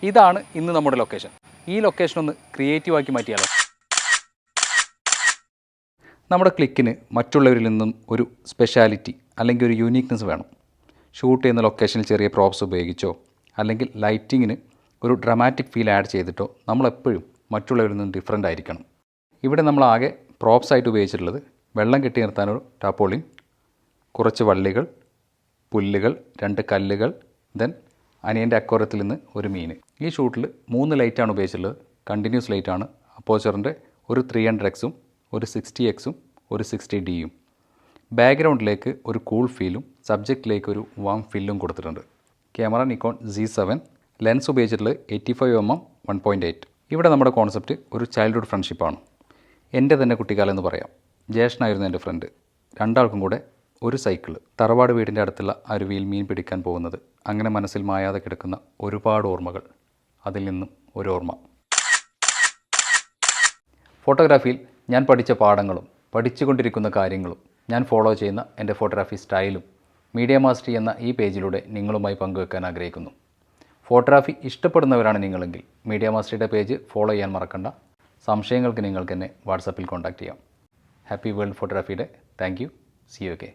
ഇതാണ് ഇന്ന് നമ്മുടെ ലൊക്കേഷൻ. ഈ ലൊക്കേഷൻ ഒന്ന് ക്രിയേറ്റീവാക്കി മാറ്റിയാലോ? നമ്മുടെ ക്ലിക്കിന് മറ്റുള്ളവരിൽ നിന്നും ഒരു സ്പെഷ്യാലിറ്റി അല്ലെങ്കിൽ ഒരു യൂണീക്നെസ് വേണം. ഷൂട്ട് ചെയ്യുന്ന ലൊക്കേഷനിൽ ചെറിയ പ്രോപ്സ് ഉപയോഗിച്ചോ അല്ലെങ്കിൽ ലൈറ്റിങ്ങിന് ഒരു ഡ്രമാറ്റിക് ഫീൽ ആഡ് ചെയ്തിട്ടോ നമ്മളെപ്പോഴും മറ്റുള്ളവരിൽ നിന്നും ഡിഫറൻ്റ് ആയിരിക്കണം. ഇവിടെ നമ്മളാകെ പ്രോപ്സ് ആയിട്ട് ഉപയോഗിച്ചിട്ടുള്ളത് വെള്ളം കെട്ടി നിർത്താനൊരു ടാപ്പോളിൻ, കുറച്ച് വള്ളികൾ, പുല്ലുകൾ, 2 കല്ലുകൾ, ദെൻ അനിയൻ്റെ അക്വാറിയത്തിൽ നിന്ന് ഒരു മീൻ. ഈ ഷൂട്ടിൽ 3 ലൈറ്റാണ് ഉപയോഗിച്ചിട്ടുള്ളത്. കണ്ടിന്യൂസ് ലൈറ്റാണ്. അപ്പോച്ചറിൻ്റെ ഒരു 300Xും ഒരു 60Xും ഒരു 60Dയും. ബാക്ക്ഗ്രൗണ്ടിലേക്ക് ഒരു കൂൾ ഫീലും സബ്ജക്റ്റിലേക്ക് ഒരു വാം ഫീലും കൊടുത്തിട്ടുണ്ട്. Camera Nikon Z7. ലെൻസ് ഉപയോഗിച്ചിട്ടുള്ളത് 85mm 1.8. ഇവിടെ നമ്മുടെ കോൺസെപ്റ്റ് ഒരു ചൈൽഡ്ഹുഡ് ഫ്രണ്ട്ഷിപ്പാണ്. എൻ്റെ തന്നെ കുട്ടിക്കാലം എന്ന് പറയാം. ജേഷനായിരുന്നു എൻ്റെ ഫ്രണ്ട്. രണ്ടാൾക്കും കൂടെ ഒരു സൈക്കിള്. തറവാട് വീടിൻ്റെ അടുത്തുള്ള അരുവിയിൽ മീൻ പിടിക്കാൻ പോകുന്നത്. അങ്ങനെ മനസ്സിൽ മായാതെ കിടക്കുന്ന ഒരുപാട് ഓർമ്മകൾ. അതിൽ നിന്നും ഒരു ഓർമ്മ. ഫോട്ടോഗ്രാഫിയിൽ ഞാൻ പഠിച്ച പാഠങ്ങളും പഠിച്ചുകൊണ്ടിരിക്കുന്ന കാര്യങ്ങളും ഞാൻ ഫോളോ ചെയ്യുന്ന എൻ്റെ ഫോട്ടോഗ്രാഫി സ്റ്റൈലും മീഡിയ മാസ്റ്ററി എന്ന ഈ പേജിലൂടെ നിങ്ങളുമായി പങ്കുവെക്കാൻ ആഗ്രഹിക്കുന്നു. ഫോട്ടോഗ്രാഫി ഇഷ്ടപ്പെടുന്നവരാണ് നിങ്ങളെങ്കിൽ മീഡിയ മാസ്റ്ററിയുടെ പേജ് ഫോളോ ചെയ്യാൻ മറക്കണ്ട. സംശയങ്ങൾക്ക് നിങ്ങൾക്ക് എന്നെ വാട്സാപ്പിൽ കോൺടാക്റ്റ് ചെയ്യാം. Happy world photography day. Thank you. See you. Okay.